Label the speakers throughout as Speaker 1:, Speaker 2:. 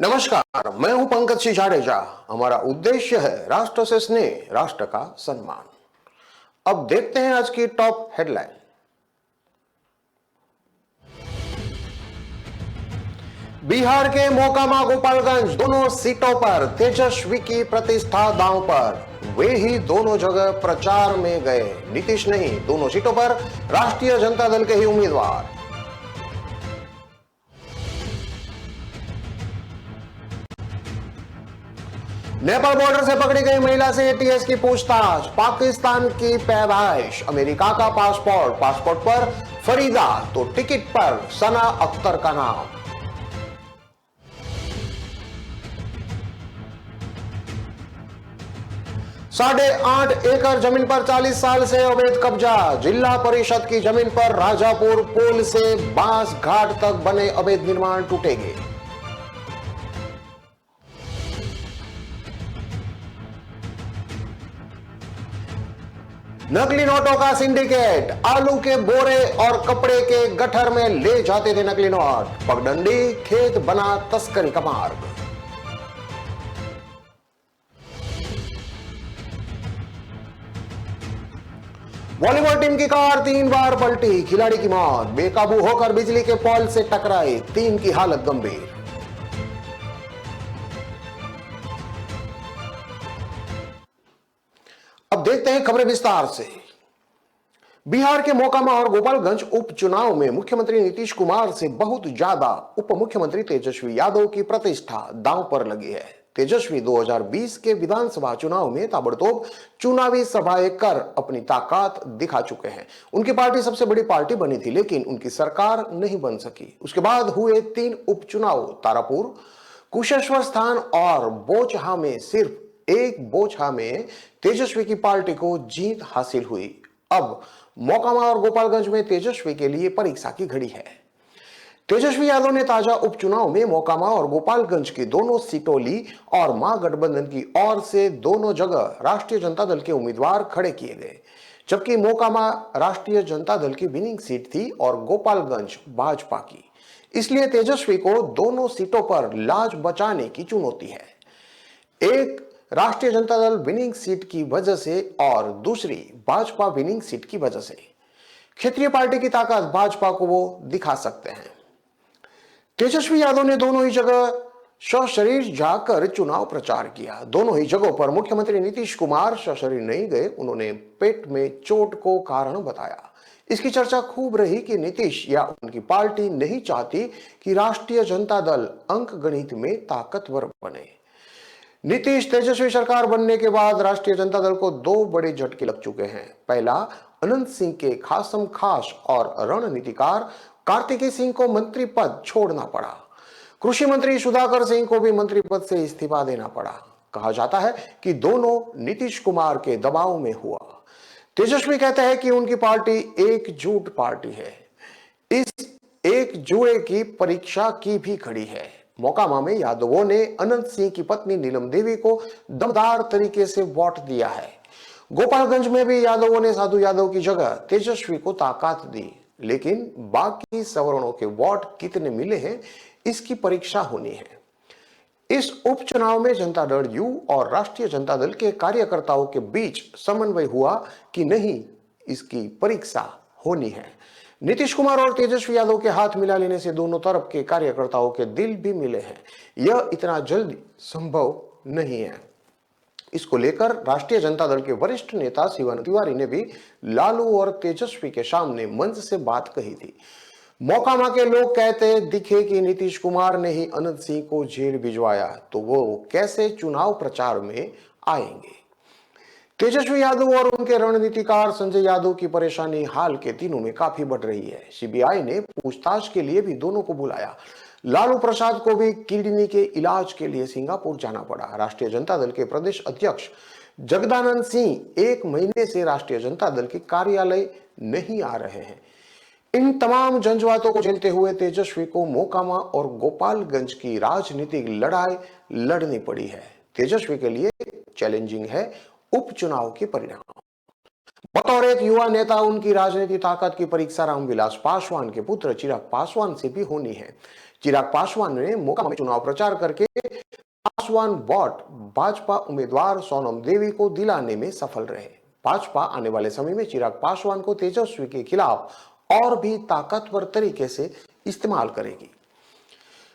Speaker 1: नमस्कार, मैं हूं पंकज सिंह जाडेजा। हमारा उद्देश्य है राष्ट्र से स्नेह, राष्ट्र का सम्मान। अब देखते हैं आज की टॉप हेडलाइन। बिहार के मोकामा गोपालगंज दोनों सीटों पर तेजस्वी की प्रतिष्ठा दांव पर। वे ही दोनों जगह प्रचार में गए। नीतीश नहीं, दोनों सीटों पर राष्ट्रीय जनता दल के ही उम्मीदवार। नेपाल बॉर्डर से पकड़ी गई महिला से एटीएस की पूछताछ। पाकिस्तान की पैदाइश, अमेरिका का पासपोर्ट पर फरीदा तो टिकट पर सना अख्तर का नाम। ₹8.5 एकड़ जमीन पर 40 साल से अवैध कब्जा। जिला परिषद की जमीन पर राजापुर पुल से बांस घाट तक बने अवैध निर्माण टूटेंगे। नकली नोटों का सिंडिकेट, आलू के बोरे और कपड़े के गठर में ले जाते थे नकली नोट। पगडंडी खेत बना तस्करी का मार्ग। वॉलीबॉल टीम की कार 3 बार पलटी, खिलाड़ी की मौत। बेकाबू होकर बिजली के पोल से टकराई, 3 की हालत गंभीर। अब देखते हैं खबरें विस्तार से। बिहार के मोकामा और गोपालगंज उपचुनाव में मुख्यमंत्री नीतीश कुमार से बहुत ज्यादा उप मुख्यमंत्री तेजस्वी यादव की प्रतिष्ठा दांव पर लगी है। तेजस्वी 2020 के विधानसभा चुनाव में ताबड़तोड़ चुनावी सभाएं कर अपनी ताकत दिखा चुके हैं। उनकी पार्टी सबसे बड़ी पार्टी बनी थी, लेकिन उनकी सरकार नहीं बन सकी। उसके बाद हुए 3 उपचुनाव, तारापुर, कुशेश्वर स्थान और बोचहा में सिर्फ एक बोचहा में तेजस्वी की पार्टी को जीत हासिल हुई। अब मोकामा और गोपालगंज में तेजस्वी के लिए परीक्षा की घड़ी है। तेजस्वी यादव ने ताजा उपचुनाव में मोकामा और गोपालगंज की दोनों सीटों ली और महागठबंधन की ओर से दोनों जगह राष्ट्रीय जनता दल के उम्मीदवार खड़े किए गए। जबकि मोकामा राष्ट्रीय जनता दल की विनिंग सीट थी और गोपालगंज भाजपा की, इसलिए तेजस्वी को दोनों सीटों पर लाज बचाने की चुनौती है। एक राष्ट्रीय जनता दल विनिंग सीट की वजह से और दूसरी भाजपा विनिंग सीट की वजह से। क्षेत्रीय पार्टी की ताकत भाजपा को वो दिखा सकते हैं। तेजस्वी यादव ने दोनों ही जगह सशरीर जाकर चुनाव प्रचार किया। दोनों ही जगहों पर मुख्यमंत्री नीतीश कुमार सशरीर नहीं गए। उन्होंने पेट में चोट को कारण बताया। इसकी चर्चा खूब रही कि नीतीश या उनकी पार्टी नहीं चाहती कि राष्ट्रीय जनता दल अंक गणित में ताकतवर बने। नीतीश तेजस्वी सरकार बनने के बाद राष्ट्रीय जनता दल को 2 बड़े झटके लग चुके हैं। पहला, अनंत सिंह के खासम खास और रणनीतिकार कार्तिकेय सिंह को मंत्री पद छोड़ना पड़ा। कृषि मंत्री सुधाकर सिंह को भी मंत्री पद से इस्तीफा देना पड़ा। कहा जाता है कि दोनों नीतीश कुमार के दबाव में हुआ। तेजस्वी कहते हैं कि उनकी पार्टी एकजुट पार्टी है। इस एक जुए की परीक्षा की भी खड़ी है। मोकामा में यादवों ने अनंत सिंह की पत्नी नीलम देवी को दमदार तरीके से वोट दिया है। गोपालगंज में भी यादवों ने साधु यादव की जगह तेजस्वी को ताकत दी, लेकिन बाकी सवर्णों के वोट कितने मिले हैं, इसकी परीक्षा होनी है। इस उपचुनाव में जनता दल यू और राष्ट्रीय जनता दल के कार्यकर्ताओं के बीच समन्वय हुआ कि नहीं, इसकी परीक्षा होनी है। नीतीश कुमार और तेजस्वी यादव के हाथ मिला लेने से दोनों तरफ के कार्यकर्ताओं के दिल भी मिले हैं। यह इतना जल्दी संभव नहीं है। इसको लेकर राष्ट्रीय जनता दल के वरिष्ठ नेता शिवानंद तिवारी ने भी लालू और तेजस्वी के सामने मंच से बात कही थी। मोकामा के लोग कहते दिखे कि नीतीश कुमार ने ही अनंत सिंह को जेल भिजवाया, तो वो कैसे चुनाव प्रचार में आएंगे। तेजस्वी यादव और उनके रणनीतिकार संजय यादव की परेशानी हाल के दिनों में काफी बढ़ रही है। सीबीआई ने पूछताछ के लिए भी दोनों को बुलाया। लालू प्रसाद को भी किडनी के इलाज के लिए सिंगापुर जाना पड़ा। राष्ट्रीय जनता दल के प्रदेश अध्यक्ष जगदानंद सिंह 1 महीने से राष्ट्रीय जनता दल के कार्यालय नहीं आ रहे हैं। इन तमाम झंझावातों को झेलते हुए तेजस्वी को मोकामा और गोपालगंज की राजनीतिक लड़ाई लड़नी पड़ी है। तेजस्वी के लिए चैलेंजिंग है उपचुनाव के परिणाम। बतौर एक युवा नेता उनकी राजनीतिक ताकत की परीक्षा रामविलास पासवान के पुत्र चिराग पासवान से भी होनी है। चिराग पासवान ने मोकामा में चुनाव प्रचार करके पासवान वोट भाजपा उम्मीदवार सोनम देवी को दिलाने में सफल रहे। भाजपा आने वाले समय में चिराग पासवान को तेजस्वी के खिलाफ और भी ताकतवर तरीके से इस्तेमाल करेगी।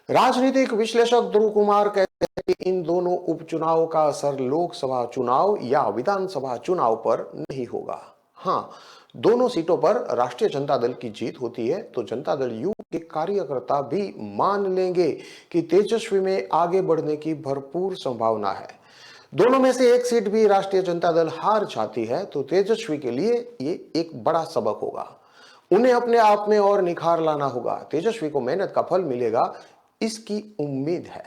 Speaker 1: राजनीतिक विश्लेषक ध्रुव कुमार कहते हैं कि इन दोनों उपचुनावों का असर लोकसभा चुनाव या विधानसभा चुनाव पर नहीं होगा। हाँ, दोनों सीटों पर राष्ट्रीय जनता दल की जीत होती है तो जनता दल यू के कार्यकर्ता भी मान लेंगे कि तेजस्वी में आगे बढ़ने की भरपूर संभावना है। दोनों में से एक सीट भी राष्ट्रीय जनता दल हार जाती है तो तेजस्वी के लिए ये एक बड़ा सबक होगा। उन्हें अपने आप में और निखार लाना होगा। तेजस्वी को मेहनत का फल मिलेगा, इसकी उम्मीद है।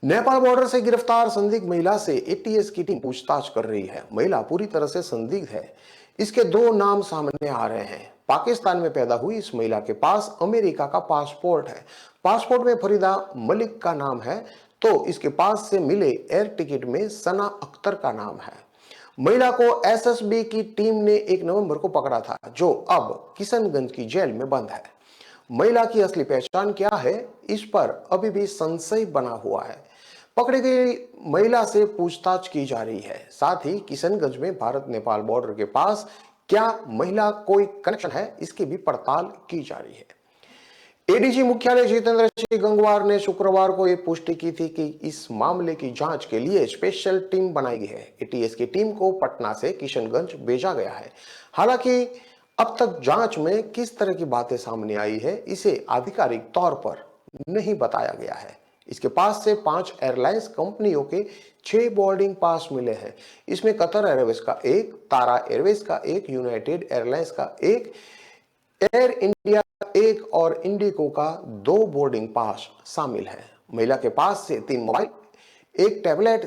Speaker 1: नेपाल बॉर्डर से गिरफ्तार संदिग्ध महिला से एटीएस की टीम पूछताछ कर रही है। महिला पूरी तरह से संदिग्ध है। इसके दो नाम सामने आ रहे हैं। पाकिस्तान में पैदा हुई इस महिला के पास अमेरिका का पासपोर्ट है। पासपोर्ट में फरीदा मलिक का नाम है तो इसके पास से मिले एयर टिकट में सना अख्तर का नाम है। महिला को एसएसबी की टीम ने 1 नवंबर को पकड़ा था, जो अब किशनगंज की जेल में बंद है। महिला की असली पहचान क्या है, इस पर अभी भी संशय बना हुआ है। पकड़ी गई महिला से पूछताछ की जा रही है। साथ ही किशनगंज में भारत नेपाल बॉर्डर के पास क्या महिला कोई कनेक्शन है, इसकी भी पड़ताल की जा रही है। एडीजी मुख्यालय जितेंद्र सिंह गंगवार ने शुक्रवार को यह पुष्टि की थी कि इस मामले की जांच के लिए स्पेशल टीम बनाई गई है। एटीएस की टीम को पटना से किशनगंज भेजा गया है। हालांकि अब तक जांच में किस तरह की बातें सामने आई है, इसे आधिकारिक तौर पर नहीं बताया गया है। इसके पास से 5 एयरलाइंस कंपनियों के 6 बोर्डिंग पास मिले हैं। इसमें कतर एयरवेज का 1, तारा एयरवेज का 1, यूनाइटेड एयरलाइंस का 1, एयर इंडिया 1 और इंडिगो का 2 बोर्डिंग पास शामिल है। महिला के पास से 3 mobile, 1 tablet,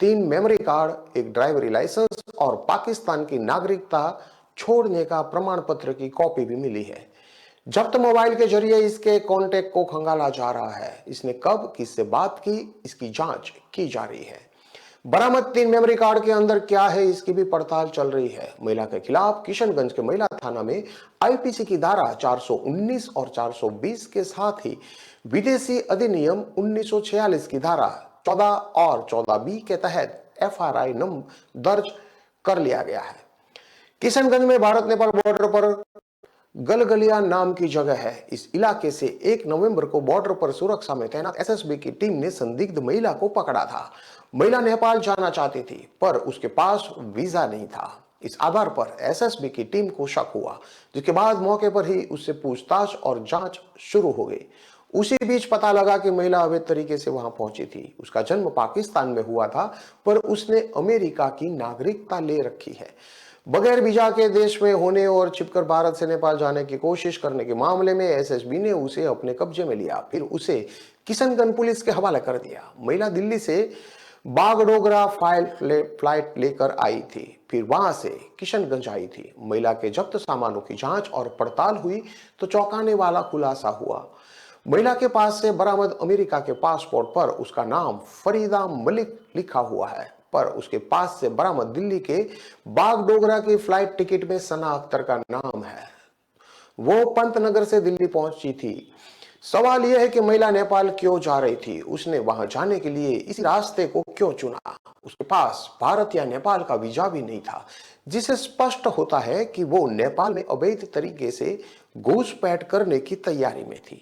Speaker 1: 3 memory card, 1 driving licence और पाकिस्तान की नागरिकता छोड़ने का प्रमाण पत्र की कॉपी भी मिली है। जब्त मोबाइल के जरिए इसके कॉन्टेक्ट को खंगाला जा रहा है। इसने कब किससे बात की, इसकी जांच की जा रही है। बरामद 3 मेमोरी कार्ड के अंदर क्या है, इसकी भी पड़ताल चल रही है। महिला के खिलाफ किशनगंज के महिला थाना में आईपीसी की धारा 419 और 420 के साथ ही विदेशी अधिनियम 1946 की धारा 14 और 14B के तहत एफआरआई नंबर दर्ज कर लिया गया है। किशनगंज में भारत नेपाल बॉर्डर पर गलगलिया नाम की जगह है। इस इलाके से 1 नवंबर को बॉर्डर पर सुरक्षा में तैनात एसएसबी की टीम ने संदिग्ध महिला को पकड़ा था। महिला नेपाल जाना चाहती थी पर उसके पास वीजा नहीं था। इस आधार पर एसएसबी की टीम को शक हुआ, जिसके बाद मौके पर ही उससे पूछताछ और जांच शुरू हो गई। उसी बीच पता लगा कि महिला अवैध तरीके से वहां पहुंची थी। उसका जन्म पाकिस्तान में हुआ था पर उसने अमेरिका की नागरिकता ले रखी है। बगैर वीजा के देश में होने और छिपकर भारत से नेपाल जाने की कोशिश करने के मामले में एसएसबी ने उसे अपने कब्जे में लिया, फिर उसे किशनगंज पुलिस के हवाले कर दिया। महिला दिल्ली से बागडोगरा फ्लाइट लेकर आई थी, फिर वहां से किशनगंज आई थी। महिला के जब्त सामानों की जांच और पड़ताल हुई तो चौंकाने वाला खुलासा हुआ। महिला के पास से बरामद अमेरिका के पासपोर्ट पर उसका नाम फरीदा मलिक लिखा हुआ है, पर उसके पास से बरामद दिल्ली के बागडोगरा की फ्लाइट टिकट में सना अख्तर का नाम है। वो पंतनगर से दिल्ली पहुंची थी। सवाल यह है कि महिला नेपाल क्यों जा रही थी, उसने वहां जाने के लिए इस रास्ते को क्यों चुना। उसके पास भारत या नेपाल का वीजा भी नहीं था, जिससे स्पष्ट होता है कि वो नेपाल में अवैध तरीके से घुसपैठ करने की तैयारी में थी।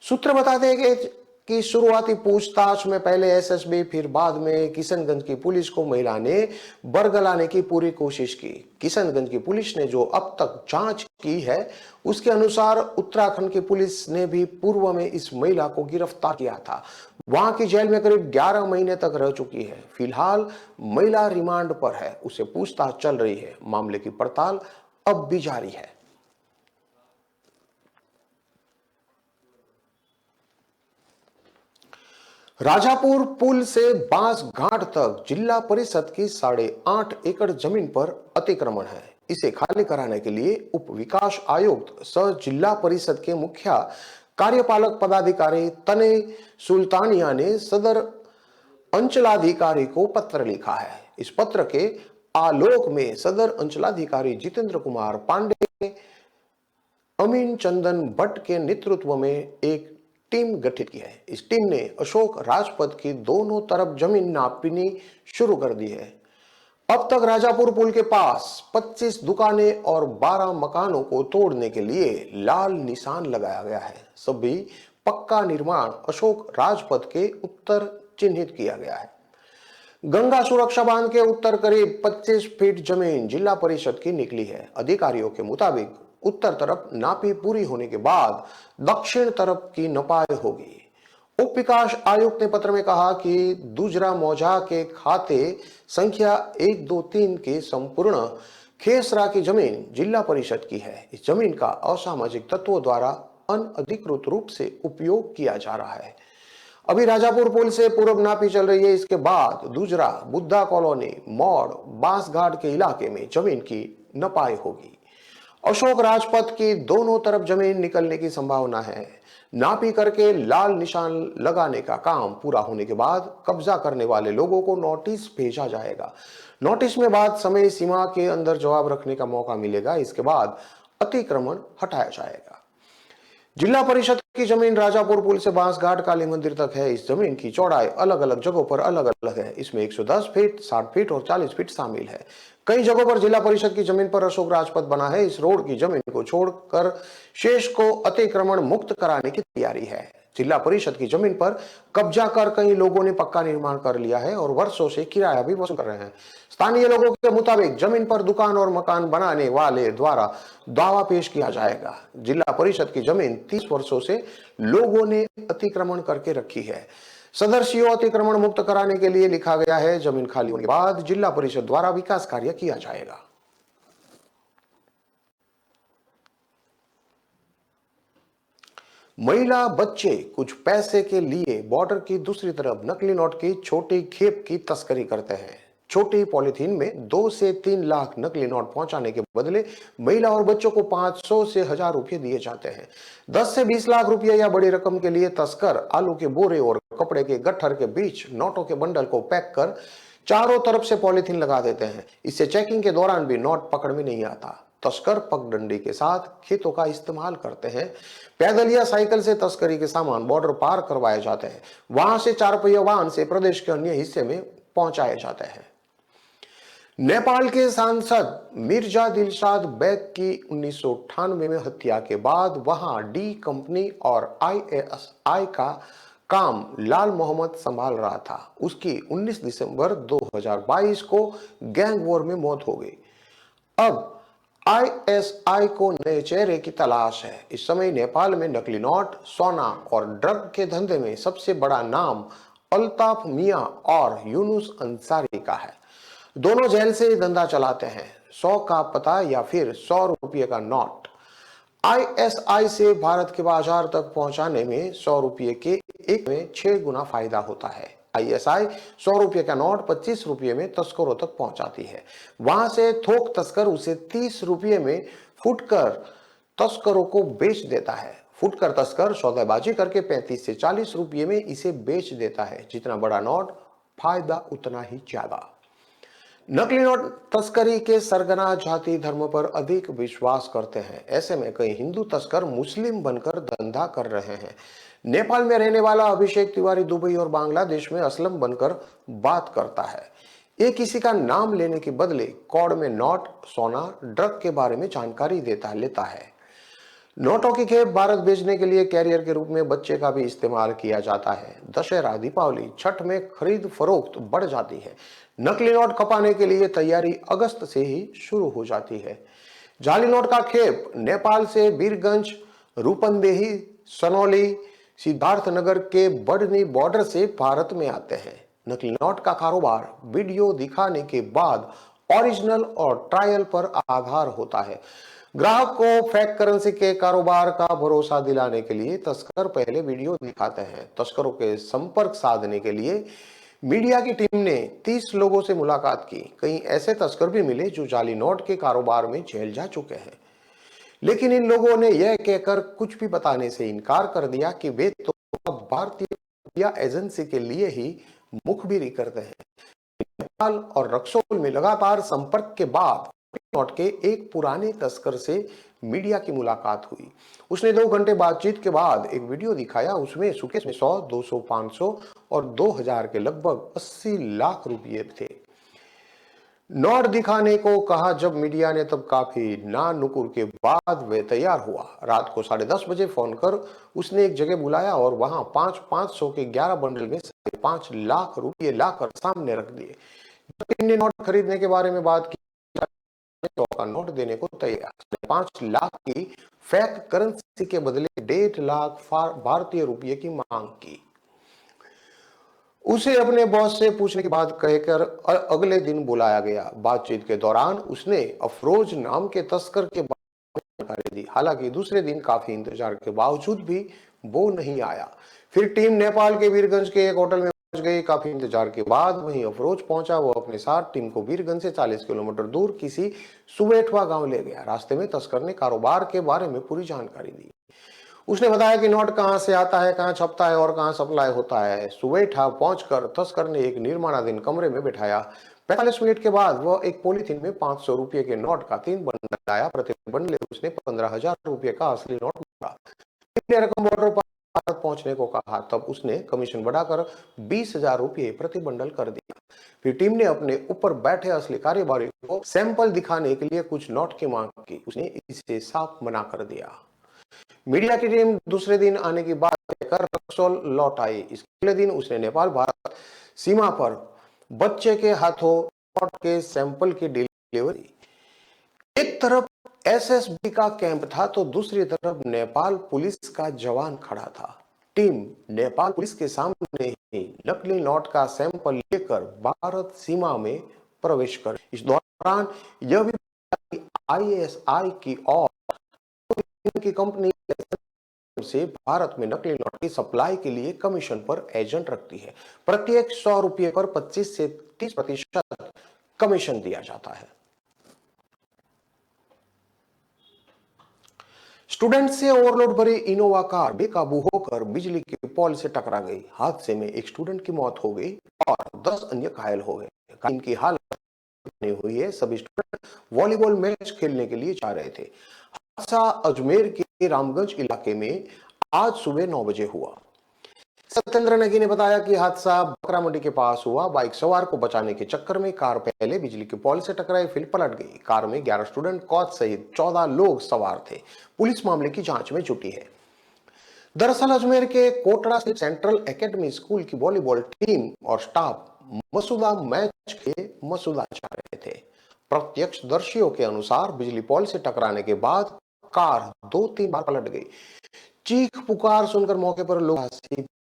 Speaker 1: सूत्र बताते हैं कि शुरुआती पूछताछ में पहले एसएसबी फिर बाद में किशनगंज की पुलिस को महिला ने बरगलाने की पूरी कोशिश की। किशनगंज की पुलिस ने जो अब तक जांच की है उसके अनुसार उत्तराखंड की पुलिस ने भी पूर्व में इस महिला को गिरफ्तार किया था। वहां की जेल में करीब 11 महीने तक रह चुकी है। फिलहाल महिला रिमांड पर है, उसे पूछताछ चल रही है। मामले की पड़ताल अब भी जारी है। राजापुर पुल से बांस घाट तक जिला परिषद की 8.5 एकड़ जमीन पर अतिक्रमण है। इसे खाली कराने के लिए उप विकास आयुक्त सह जिला परिषद के मुख्य कार्यपालक पदाधिकारी तने सुल्तानिया ने सदर अंचलाधिकारी को पत्र लिखा है। इस पत्र के आलोक में सदर अंचलाधिकारी जितेंद्र कुमार पांडे ने अमीन चंदन भट्ट के नेतृत्व में एक टीम गठित की है। इस टीम ने अशोक राजपथ की दोनों तरफ जमीन नापनी शुरू कर दी है। अब तक राजापुर पुल के पास 25 दुकानें और 12 मकानों को तोड़ने के लिए लाल निशान लगाया गया है। सभी पक्का निर्माण अशोक राजपथ के उत्तर चिन्हित किया गया है। गंगा सुरक्षा बांध के उत्तर करीब 25 फीट जमीन जिला परिषद की निकली है। अधिकारियों के मुताबिक उत्तर तरफ नापी पूरी होने के बाद दक्षिण तरफ की नपाई होगी। उप विकास आयुक्त ने पत्र में कहा कि दूजरा मौजा के खाते संख्या 123 के संपूर्ण खेसरा की जमीन जिला परिषद की है। इस जमीन का असामाजिक तत्वों द्वारा अनधिकृत रूप से उपयोग किया जा रहा है। अभी राजापुर पुल से पूर्व नापी चल रही है। इसके बाद दूजरा, बुद्धा कॉलोनी, मोड़, बांसघाट के इलाके में जमीन की नपाई होगी। अशोक राजपथ की दोनों तरफ जमीन निकलने की संभावना है। नापी करके लाल निशान लगाने का काम पूरा होने के बाद कब्जा करने वाले लोगों को नोटिस भेजा जाएगा। नोटिस में बाद समय सीमा के अंदर जवाब रखने का मौका मिलेगा। इसके बाद अतिक्रमण हटाया जाएगा। जिला परिषद की जमीन राजापुर पुल से बांसघाट काली मंदिर तक है। इस जमीन की चौड़ाई अलग अलग जगहों पर अलग अलग है। इसमें 110 फीट, 60 फीट और 40 फीट शामिल है। कई जगहों पर जिला परिषद की जमीन पर अशोक राजपथ बना है। इस रोड की जमीन को छोड़कर शेष को अतिक्रमण मुक्त कराने की तैयारी है। जिला परिषद की जमीन पर कब्जा कर कई लोगों ने पक्का निर्माण कर लिया है और वर्षों से किराया भी वसूल कर रहे हैं। स्थानीय लोगों के मुताबिक जमीन पर दुकान और मकान बनाने वाले द्वारा दावा पेश किया जाएगा। जिला परिषद की जमीन 30 वर्षों से लोगों ने अतिक्रमण करके रखी है। सदस्यों अतिक्रमण मुक्त कराने के लिए लिखा गया है। जमीन खाली होने के बाद जिला परिषद द्वारा विकास कार्य किया जाएगा। महिला बच्चे कुछ पैसे के लिए बॉर्डर की दूसरी तरफ नकली नोट की छोटी खेप की तस्करी करते हैं। छोटी पॉलिथीन में 2 से 3 लाख नकली नोट पहुंचाने के बदले महिला और बच्चों को 500 से 1000 रुपए दिए जाते हैं। 10 से 20 लाख रुपए या बड़ी रकम के लिए तस्कर आलू के बोरे और कपड़े के गट्ठर के बीच नोटों के बंडल को पैक कर चारों तरफ से पॉलिथीन लगा देते हैं। इससे चेकिंग के दौरान भी नोट पकड़ में नहीं आता। तस्कर पगडंडी के साथ खेतों का इस्तेमाल करते हैं। पैदल या साइकिल से तस्करी के सामान बॉर्डर पार करवाए जाते हैं। वहां से 4 पहिया वाहन से प्रदेश के अन्य हिस्से में पहुंचाए जाते हैं। नेपाल के सांसद मिर्जा दिलशाद बेग की 1998 में हत्या के बाद वहां डी कंपनी और आईएसआई का काम लाल मोहम्मद संभाल रहा था। उसकी 19 दिसंबर 2022 को गैंग वॉर में मौत हो गई। अब आईएसआई को नए चेहरे की तलाश है। इस समय नेपाल में नकली नोट, सोना और ड्रग के धंधे में सबसे बड़ा नाम अल्ताफ मियां और यूनुस अंसारी का है। दोनों जेल से धंधा चलाते हैं। 100 का पता या फिर 100 रुपये का नोट आईएसआई से भारत के बाजार तक पहुंचाने में 100 रुपये के एक में 6 गुना फायदा होता है। आईएसआई 100 रुपये का नोट 25 रुपये में तस्करों तक पहुंचाती है। वहां से थोक तस्कर उसे 30 रुपये में फुटकर तस्करों को बेच देता है। फुटकर तस्कर सौदेबाजी करके 35 से 40 रुपये में इसे बेच देता है। जितना बड़ा नोट, फायदा उतना ही ज्यादा। नकली नोट तस्करी के सरगना जाति धर्म पर अधिक विश्वास करते हैं। ऐसे में कई हिंदू तस्कर मुस्लिम बनकर धंधा कर रहे हैं। नेपाल में रहने वाला अभिषेक तिवारी दुबई और बांग्लादेश में असलम बनकर बात करता है। ये किसी का नाम लेने के बदले कोड में नोट, सोना, ड्रग के बारे में जानकारी लेता है। नोटों की खेप भारत भेजने के लिए कैरियर के रूप में बच्चे का भी इस्तेमाल किया जाता है। दशहरा, दीपावली, छठ में खरीद फरोख्त बढ़ जाती है। नकली नोट खपाने के लिए तैयारी अगस्त से ही शुरू हो जाती है। जाली नोट का खेप नेपाल से बीरगंज, रूपंदेही, सनौली, सिद्धार्थनगर के बढ़नी बॉर्डर से भारत में आते हैं। नकली नोट का कारोबार वीडियो दिखाने के बाद ओरिजिनल और ट्रायल पर आधार होता है। ग्राहक को फेक करेंसी के कारोबार का भरोसा दिलाने के लिए तस्कर पहले वीडियो दिखाते हैं। तस्करों के संपर्क साधने के लिए मीडिया की टीम ने 30 लोगों से मुलाकात की। कई ऐसे तस्कर भी मिले जो जाली नोट के कारोबार में जेल जा चुके हैं, लेकिन इन लोगों ने यह कहकर कुछ भी बताने से इनकार कर दिया कि वे तो भारतीय मीडिया एजेंसी के लिए ही मुखबिरी करते हैं। नेपाल और रक्सौल में लगातार संपर्क के बाद नोट के एक पुराने तस्कर से मीडिया की मुलाकात हुई। उसने 2 घंटे बातचीत के बाद एक वीडियो दिखाया। उसमें सूटकेस में 100, 200, 500 और 2000 के लगभग 80 लाख रुपए थे। नोट दिखाने को कहा जब मीडिया ने, तब काफी ना नुकुर के बाद वे तैयार हुआ। रात को 10:30 बजे फोन कर उसने एक जगह बुलाया और वहां 500 के 11 बंडल में 5 लाख रुपए लाकर सामने रख दिए। जब टीम ने नोट खरीदने के बारे में बात की, का नोट देने को तैयार। 5 लाख की फेक करेंसी के बदले 1.5 लाख भारतीय रुपये की मांग की। उसे अपने बॉस से पूछने की बात कहकर अगले दिन बुलाया गया। बातचीत के दौरान उसने अफरोज नाम के तस्कर के बारे में जानकारी दी। हालांकि दूसरे दिन काफी इंतजार के बावजूद भी वो नहीं आया। फिर टीम नेपाल के वीरगंज के एक होटल में पहुंच गई। काफी इंतजार के बाद वहीं अफरोज पहुंचा। वो अपने साथ टीम को वीरगंज से 40 किलोमीटर दूर किसी सुबेठवा गांव ले गया। रास्ते में तस्कर ने कारोबार के बारे में पूरी जानकारी दी। उसने बताया कि नोट कहां से आता है, कहां छपता है और कहां सप्लाई होता है। सुबेठा पहुंचकर तस्कर ने एक निर्माणाधीन कमरे में बिठाया। 45 मिनट के बाद वह एक पॉलिथीन में 500 रुपए के नोट का 3 बंडल लाया। प्रति बंडल उसने 15,000 रुपए का असली नोट मांगा। रकम बॉर्डर पर भारत पहुंचने को कहा, तब उसने कमीशन बढ़ाकर 20,000 रुपए प्रति बंडल कर दिया। फिर टीम ने अपने ऊपर बैठे असली कारोबारी को सैंपल दिखाने के लिए कुछ नोट की मांग की। उसने इसे साफ मना कर दिया। मीडिया की टीम दूसरे दिन आने की बात कहकर रक्सौल लौट आई। इसके अगले दिन उसने नेपाल भारत सीमा पर बच्चे के हाथों नोट के सैंपल की डिलीवरी। एक तरफ एसएसबी का कैंप था तो दूसरी तरफ नेपाल पुलिस का जवान खड़ा था। टीम नेपाल पुलिस के सामने ही नकली नोट का सैंपल लेकर भारत सीमा में प्रवेश कर। इस दौरान यह भी आईएसआई की और की कंपनी से भारत में नकली नोट की सप्लाई के लिए कमीशन पर एजेंट रखती है। प्रत्येक 100 रुपये पर 25 से 30% कमीशन दिया जाता है। स्टूडेंट से ओवरलोड भरी इनोवा कार बेकाबू होकर बिजली के पोल से टकरा गई। हादसे में एक स्टूडेंट की मौत हो गई और 10 अन्य घायल हो गए। इनकी हालत नहीं हुई है। सभी स्टूडेंट वॉलीबॉल मैच खेलने के लिए जा रहे थे। हादसा अजमेर के रामगंज इलाके में आज सुबह 9 बजे हुआ। सत्येंद्र नेगी ने बताया कि हादसा बकरा मंडी के पास हुआ। बाइक सवार को बचाने के चक्कर में कार पहले बिजली के पोल से टकराई, फिर पलट गई। कार में 11 स्टूडेंट कोच सहित 14 लोग सवार थे। पुलिस मामले की जांच में जुटी है। दरअसल अजमेर के कोटड़ा स्थित सेंट्रल एकेडमी स्कूल की वॉलीबॉल टीम और स्टाफ मसूदा मैच के मसूदा जा रहे थे। प्रत्यक्षदर्शियों के अनुसार बिजली पोल से टकराने के बाद कार 2-3 बार पलट गई। चीख पुकार सुनकर मौके पर लोग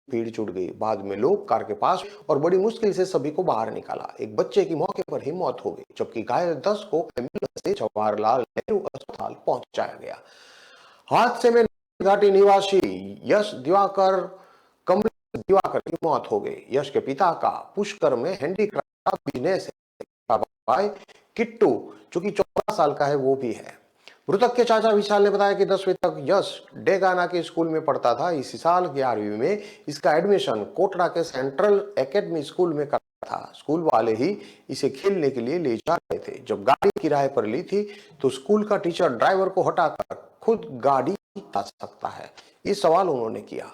Speaker 1: भीड़ जुट गई। बाद में लोग कार के पास और बड़ी मुश्किल से सभी को बाहर निकाला। एक बच्चे की मौके पर ही मौत हो गई, जबकि घायल 10 को एम्बुलेंस से जवाहरलाल नेहरू अस्पताल पहुंचाया गया। हादसे में घाटी निवासी यश दिवाकर कमलेश दिवाकर की मौत हो गई। यश के पिता का पुष्कर में हैंडीक्राफ्ट बिजनेस है। भाई किट्टू जो कि 14 साल का है वो भी है। मृतक के चाचा विशाल ने बताया कि 10वीं तक यश डेगाना के स्कूल में पढ़ता था। इसी साल 11वीं में इसका एडमिशन कोटड़ा के सेंट्रल एकेडमी स्कूल में करा था। स्कूल वाले ही इसे खेलने के लिए ले जा रहे थे। जब गाड़ी किराए पर ली थी तो स्कूल का टीचर ड्राइवर को हटाकर खुद गाड़ी चला सकता है, ये सवाल उन्होंने किया।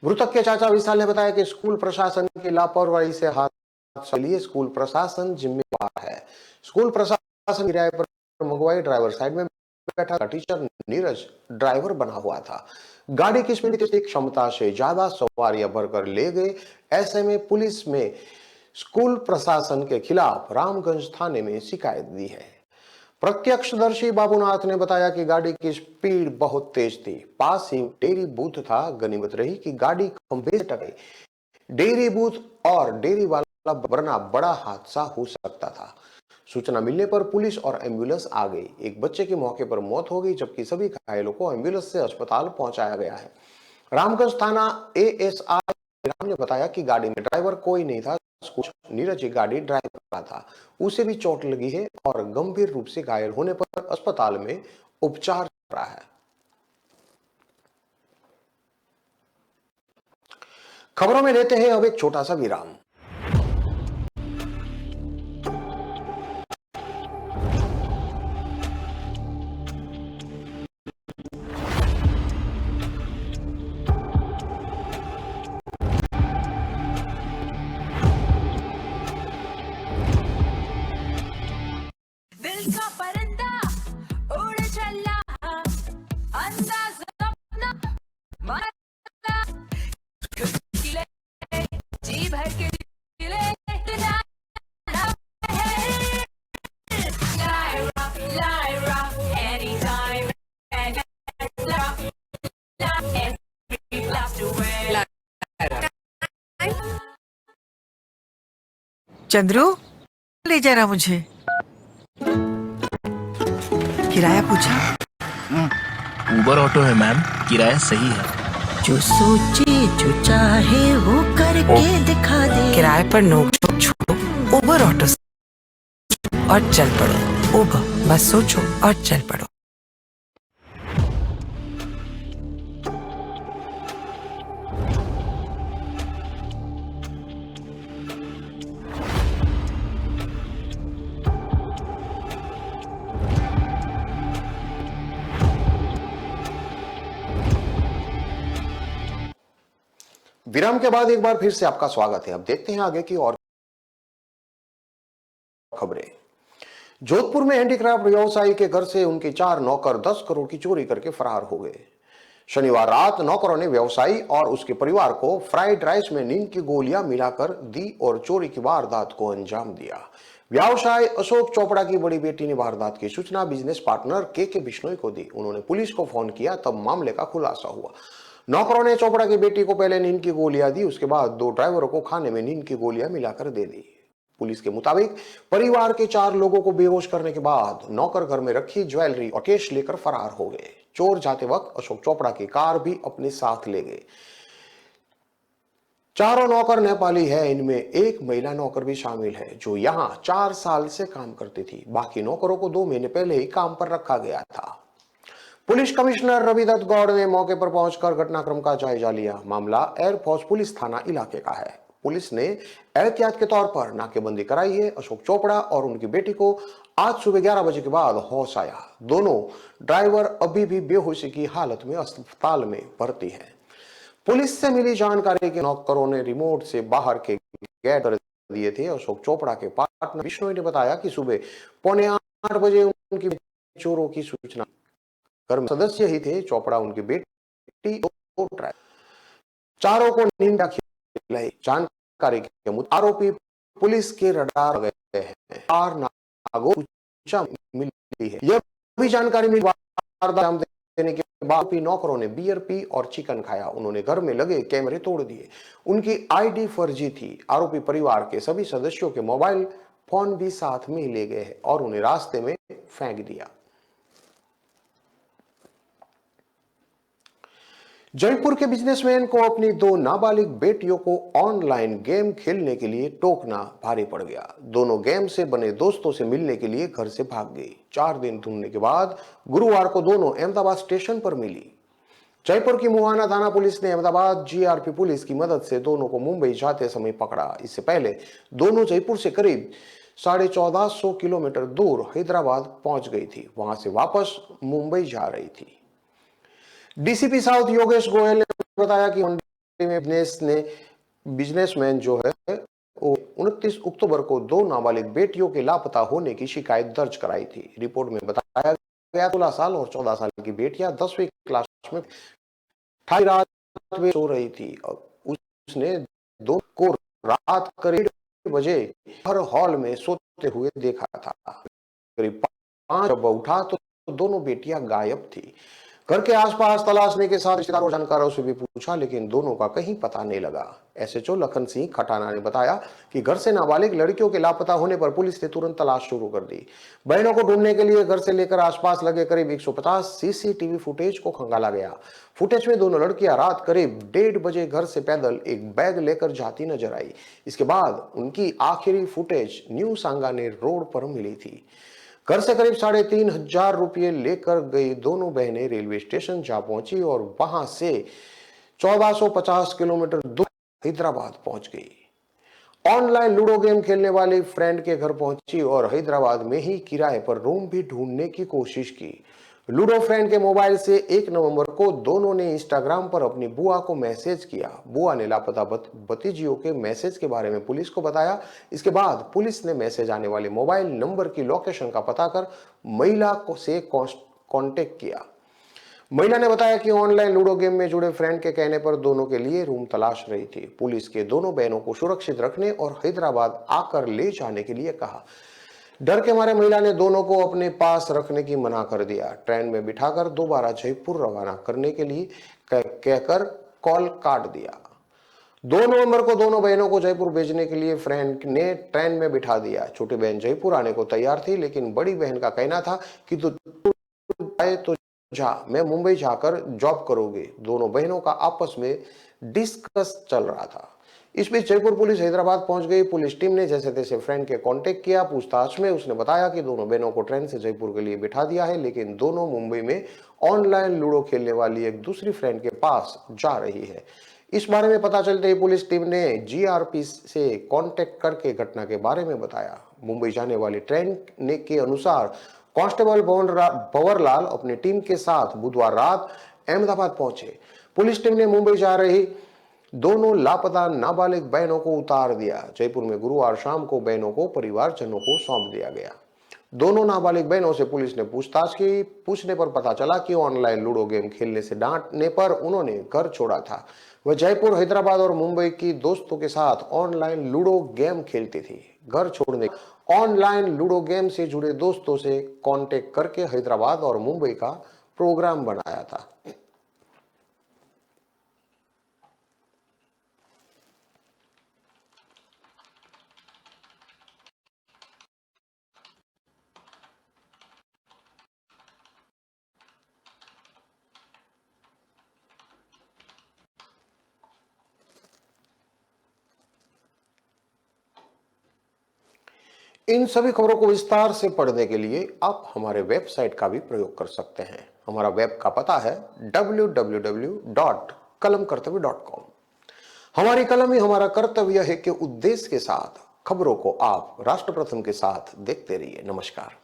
Speaker 1: मृतक के चाचा विशाल ने बताया कि स्कूल प्रशासन की लापरवाही से हादसे के लिए स्कूल प्रशासन जिम्मेदार है। स्कूल प्रशासन किराए पर मंगवाई, ड्राइवर साइड में बैठा था। टीचर नीरज ड्राइवर बना हुआ था। गाड़ी की स्पीड की क्षमता से ज्यादा सवारियां भरकर ले गए। ऐसे में पुलिस में स्कूल प्रशासन के खिलाफ रामगंज थाने में शिकायत दी है। प्रत्यक्षदर्शी बाबूनाथ ने बताया कि गाड़ी की स्पीड बहुत तेज थी। पास ही डेयरी बूथ था। गनीमत रही कि गाड़ी खंभे से टकराई। डेयरी बूथ और डेयरी वाला वरना बड़ा हादसा हो सकता था। सूचना मिलने पर पुलिस और एम्बुलेंस आ गई। एक बच्चे की मौके पर मौत हो गई, जबकि सभी घायलों को एम्बुलेंस से अस्पताल पहुंचाया गया है। रामगंज थाना एएसआई राम ने बताया कि गाड़ी में ड्राइवर कोई नहीं था। नीरज गाड़ी ड्राइव कर रहा था। उसे भी चोट लगी है और गंभीर रूप से घायल होने पर अस्पताल में उपचार चल रहा है। खबरों में लेते हैं अब एक छोटा सा विराम।
Speaker 2: चंद्रू, ले जा रहा मुझे। किराया पूछा?
Speaker 3: उबर ऑटो है मैम, किराया सही है।
Speaker 2: जो सोचे जो चाहे वो करके दिखा दे। किराए पर नोक झोंक छोड़ो, उबर ऑटो से और चल पड़ो। उबर, बस सोचो और चल पड़ो।
Speaker 1: विराम के बाद एक बार फिर से आपका स्वागत है। अब देखते हैं आगे की और खबरें। जोधपुर में हैंडीक्राफ्ट व्यवसायी के घर से उनके 4 नौकर 10 करोड़ की चोरी करके फरार हो गए। शनिवार रात नौकरों ने व्यवसायी और उसके परिवार को फ्राइड राइस में नींद की गोलियां मिलाकर दी और चोरी की वारदात को अंजाम दिया। व्यवसायी अशोक चोपड़ा की बड़ी बेटी ने वारदात की सूचना बिजनेस पार्टनर के बिश्नोई को दी। उन्होंने पुलिस को फोन किया, तब मामले का खुलासा हुआ। नौकरों ने चोपड़ा की बेटी को पहले नींद की गोलियां दी, उसके बाद 2 ड्राइवरों को खाने में नींद की गोलियां मिलाकर दे दी। पुलिस के मुताबिक परिवार के 4 लोगों को बेहोश करने के बाद नौकर घर में रखी ज्वेलरी और कैश लेकर फरार हो गए। चोर जाते वक्त अशोक चोपड़ा की कार भी अपने साथ ले गए। चारों नौकर नेपाली है, इनमें एक महिला नौकर भी शामिल है जो यहां 4 साल से काम करती थी। बाकी नौकरों को 2 महीने पहले ही काम पर रखा गया था। पुलिस कमिश्नर रविदत्त गौड़ ने मौके पर पहुंचकर घटनाक्रम का जायजा लिया। मामला एयरफोर्स पुलिस थाना इलाके का है। पुलिस ने एहतियात के तौर पर नाकेबंदी कराई है। अशोक चोपड़ा और उनकी बेटी को आज सुबह 11 बजे के बाद होश आया। दोनों ड्राइवर अभी भी बेहोशी की हालत में अस्पताल में भर्ती हैं। पुलिस से मिली जानकारी के नौकरों ने रिमोट से बाहर के गेट कर दिए थे। अशोक चोपड़ा के पार्टनर बिश्नोई ने बताया कि सुबह 7:45 उनकी चोरों की सूचना, घर में सदस्य ही थे चोपड़ा, उनकी बेटी और ड्राइवर। चारों को नींद खिलाई। जानकारी के मुताबिक आरोपी पुलिस के रडार गए हैं। 4 नागों मिली है। यह भी जानकारी मिली वारदात देने के बाद नौकरों ने बियर पी और चिकन खाया। उन्होंने घर में लगे कैमरे तोड़ दिए। उनकी आईडी फर्जी थी। आरोपी परिवार के सभी सदस्यों के मोबाइल फोन भी साथ में ले गए हैं और उन्हें रास्ते में फेंक दिया। जयपुर के बिजनेसमैन को अपनी 2 नाबालिग बेटियों को ऑनलाइन गेम खेलने के लिए टोकना भारी पड़ गया। दोनों गेम से बने दोस्तों से मिलने के लिए घर से भाग गई। 4 दिन ढूंढने के बाद गुरुवार को दोनों अहमदाबाद स्टेशन पर मिली। जयपुर की मुहाना थाना पुलिस ने अहमदाबाद जीआरपी पुलिस की मदद से दोनों को मुंबई जाते समय पकड़ा। इससे पहले दोनों जयपुर से करीब 1450 किलोमीटर दूर हैदराबाद पहुंच गई थी। वहां से वापस मुंबई जा रही थी। डीसीपी साउथ योगेश गोयल ने बताया कि मंडी में बिजनेसमैन जो है वो 29 अक्टूबर को 2 नाबालिग बेटियों के लापता होने की शिकायत दर्ज कराई थी। रिपोर्ट में बताया गया 16 साल और 14 साल की बेटियां 10वीं क्लास में रात में सो रही थी और उसने 2 को रात करीब 1 बजे हर हॉल में सोते हुए देखा था। करीब 5 जब उठा तो दोनों बेटियां गायब थी। घर के आसपास तलाशने के साथ रिश्तेदारों और जानकारों से भी पूछा, लेकिन दोनों का कहीं पता नहीं लगा। एसएचओ लखन सिंह खटाना ने बताया कि घर से नाबालिग लड़कियों के लापता होने पर पुलिस ने तुरंत तलाश शुरू कर दी। बहनों को ढूंढने के लिए घर से लेकर आसपास लगे करीब 150 सीसीटीवी फुटेज को खंगाला गया। फुटेज में दोनों लड़कियां रात करीब 1:30 बजे घर से पैदल एक बैग लेकर जाती नजर आई। इसके बाद उनकी आखिरी फुटेज न्यू सांगानेर रोड पर मिली थी। घर से करीब 3,500 रुपये लेकर गई दोनों बहनें रेलवे स्टेशन जा पहुंची और वहां से 1450 किलोमीटर दूर हैदराबाद पहुंच गई। ऑनलाइन लूडो गेम खेलने वाली फ्रेंड के घर पहुंची और हैदराबाद में ही किराए पर रूम भी ढूंढने की कोशिश की। लूडो फ्रेंड के मोबाइल से 1 नवंबर को दोनों ने इंस्टाग्राम पर अपनी बुआ को मैसेज किया। बुआ ने लापता भतीजियों के मैसेज के बारे में पुलिस को बताया। इसके बाद पुलिस ने मैसेज आने वाले मोबाइल नंबर की लोकेशन का पता कर महिला को से कांटेक्ट किया। महिला ने बताया कि ऑनलाइन लूडो गेम में जुड़े फ्रेंड के कहने पर दोनों के लिए रूम तलाश रही थी। पुलिस के दोनों बहनों को सुरक्षित रखने और हैदराबाद आकर ले जाने के लिए कहा। डर के मारे महिला ने दोनों को अपने पास रखने की मना कर दिया। ट्रेन में बिठाकर दोबारा जयपुर रवाना करने के लिए कहकर कॉल काट दिया। 2 नवंबर को दोनों बहनों को जयपुर भेजने के लिए फ्रेंड ने ट्रेन में बिठा दिया। छोटी बहन जयपुर आने को तैयार थी, लेकिन बड़ी बहन का कहना था कि तू जाए तो जा, मैं मुंबई जाकर जॉब करूंगी। दोनों बहनों का आपस में डिस्कस चल रहा था। इस बीच जयपुर पुलिस हैदराबाद पहुंच गई। पुलिस टीम ने जैसे तैसे फ्रेंड के कांटेक्ट किया। पूछताछ में उसने बताया कि दोनों बहनों को ट्रेन से जयपुर के लिए बिठा दिया है, लेकिन दोनों मुंबई में ऑनलाइन लूडो खेलने वाली एक दूसरी फ्रेंड के पास जा रही है। इस बारे में पता चलते ही पुलिस टीम ने जीआरपी से कांटेक्ट करके घटना के बारे में बताया। मुंबई जाने वाली ट्रेन के अनुसार कांस्टेबल भंवरलाल अपनी टीम के साथ बुधवार रात अहमदाबाद पहुंचे। पुलिस टीम ने मुंबई जा रही दोनों लापता नाबालिग बहनों को उतार दिया। जयपुर में गुरुवार शाम को बहनों को परिवारजनों को सौंप दिया गया। दोनों नाबालिग बहनों से पुलिस ने पूछताछ की। पूछने पर पता चला कि ऑनलाइन लूडो गेम खेलने से डांटने पर उन्होंने घर छोड़ा था। वह जयपुर, हैदराबाद और मुंबई की दोस्तों के साथ ऑनलाइन लूडो गेम खेलती थी। घर छोड़ने ऑनलाइन लूडो गेम से जुड़े दोस्तों से कांटेक्ट करके हैदराबाद और मुंबई का प्रोग्राम बनाया था। इन सभी खबरों को विस्तार से पढ़ने के लिए आप हमारे वेबसाइट का भी प्रयोग कर सकते हैं। हमारा वेब का पता है www.kalamkartavya.com। हमारी कलम ही हमारा कर्तव्य है के उद्देश्य के साथ खबरों को आप राष्ट्र प्रथम के साथ देखते रहिए। नमस्कार।